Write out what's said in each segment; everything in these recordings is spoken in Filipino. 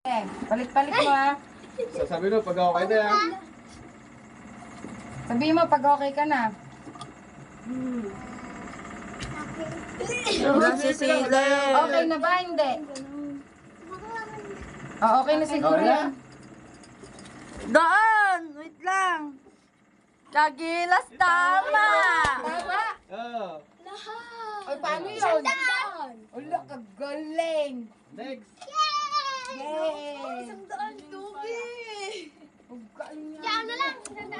Palit-palit mo ha. Sasabi mo pag okay na yan. Sabihin mo pag okay ka na. Okay na ba? Hindi. Oh, okay na siguro Okay na? yan. Doon! Wait lang. Kagilas tama! Tama? Oh. Ay, paano yun? Ulo, kagaling. Next. Yay!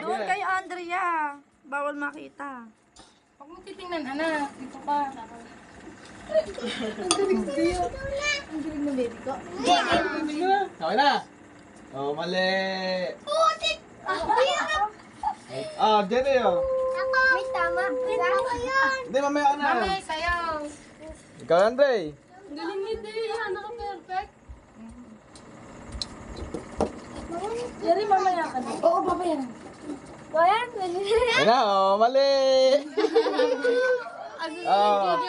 Doon kay Andrea. Bawal makita. Huwag mo titingnan, anak. Dito ka. Okay na. Oh, mali. Ah, Jenny oh. May tama. Tama yun. Hindi, mamaya ka na. Mami, sayaw. Ikaw, Andre. Galing ni Dea. Naka-perfect. Yari, mamaya ka na. Oo, babayan. Bayan? Ayun na, oh, mali. Oh.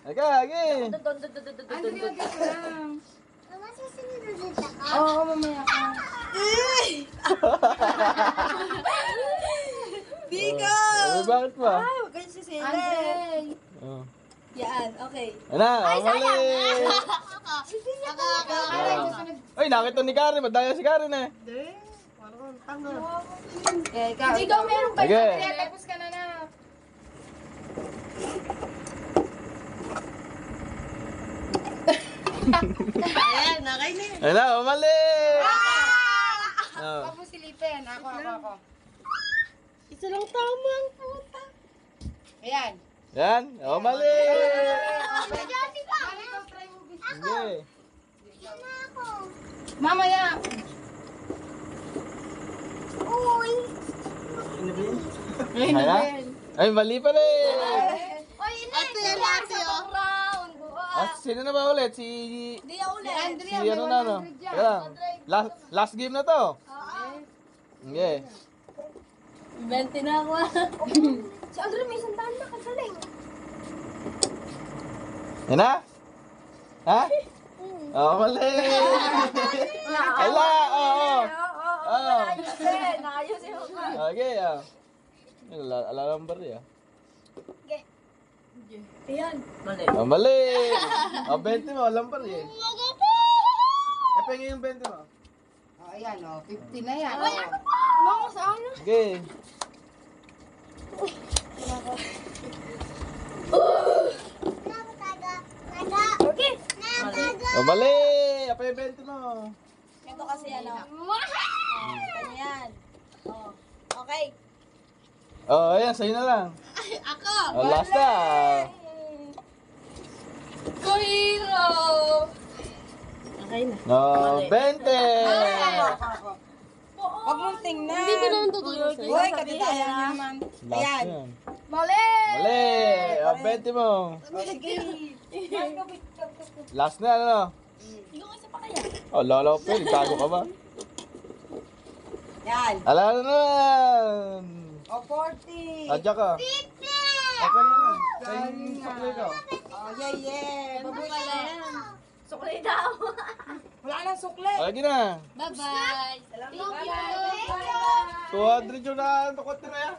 Ika, lagi. Andrea, dito lang. Mama, susunod ulit ako. Oo, mamaya ka. Biko! Oh, bakit ba? Ay, huwag kayo sisili. Andre. Oh. Yan, okay. Ayun na, oh, mali. Andre, susunod. Ay, nakita ni Karen. Madaya si Karen eh. Eh, ikaw. Ikaw meron pa. Sige. Andrea, tapos ka na na. Ayan, okay na yun. Ayun na, oh, mali. Oh. Huwag mo silipin. Ako. Isa lang tama ang puta. Ayan. Yan, oh, mali. Mami, ikaw try mo. Sige. Mamaya. Uy. Ay, na? Ay, mali pala eh. Uy, ate, ate, oh. Round. Ah, sino na ba ulit? Si... Di ako ulit. Andrea, Si may ano na, no? 100 dyan. Teka lang. Last game na to. Okay. 20 na ako. Si Andrea may sandaan na kagaling. Yan na? Ha? Oh, mali. Ala, oo. Oo. Nakayusin mo pa. Okay, ah. Ala number eh, ah. Ayan. Mali. Oh, mali. Oh, 20 mo, number eh. Eh, pengen yung 20 mo. Oh, ayan, oh. 50 na yan. Mama, saan na? Okay. Okay. Oh, mali. Apa yung 20 mo? Ito kasi ano. Ganyan. Oh. Okay. Oh, ayan, sa'yo na lang. Ako. Oh, last na. Kuhiro. Okay na. No, 20. Huwag mong tingnan. Hindi ko naman tutulog. Uy, katitayan niya naman. Last yan. Mali! Mali. Oh, 20 mo. Last na, ano? Yung isa pa kaya? Oh, lolo ko, gago ka ba? Yan. Ala na naman. Oh, 40. Adya ka. Okay na na. Sa'yo sakli ka. Oh, yeah. Babush na. Sukli daw. Wala nang sukle. Lagi na. Bye-bye. Bye-bye. 200 yung na, tukot na yan.